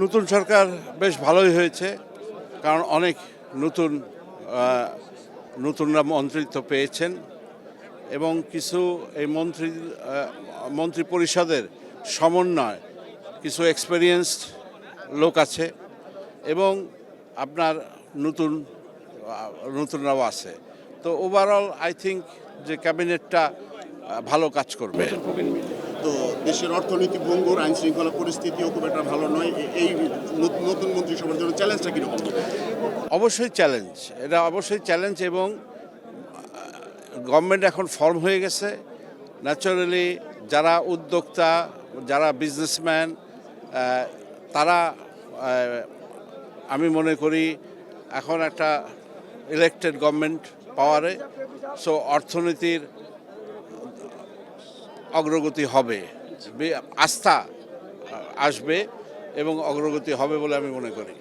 নতুন সরকার বেশ ভালোই হয়েছে, কারণ অনেক নতুনরা মন্ত্রিত্ব পেয়েছেন এবং কিছু এই মন্ত্রী পরিষদের সমন্বয় কিছু এক্সপেরিয়েন্সড লোক আছে এবং আপনার নতুনরাও আছে। তো ওভারঅল আই থিঙ্ক যে ক্যাবিনেটটা ভালো কাজ করবে। তো দেশের অর্থনীতি ভঙ্গুর, আইন শৃঙ্খলা পরিস্থিতিও খুব একটা ভালো নয়। এই নতুন মন্ত্রিসভার জন্য চ্যালেঞ্জটা কীরকম হবে? অবশ্যই চ্যালেঞ্জ, এটা অবশ্যই চ্যালেঞ্জ এবং গভর্নমেন্ট এখন ফর্ম হয়ে গেছে। ন্যাচারালি যারা উদ্যোক্তা, যারা বিজনেসম্যান, তারা আমি মনে করি এখন একটা ইলেকটেড গভর্নমেন্ট পাওয়ারে, সো অর্থনীতির অগ্রগতি হবে, আস্থা আসবে এবং অগ্রগতি হবে বলে আমি মনে করি।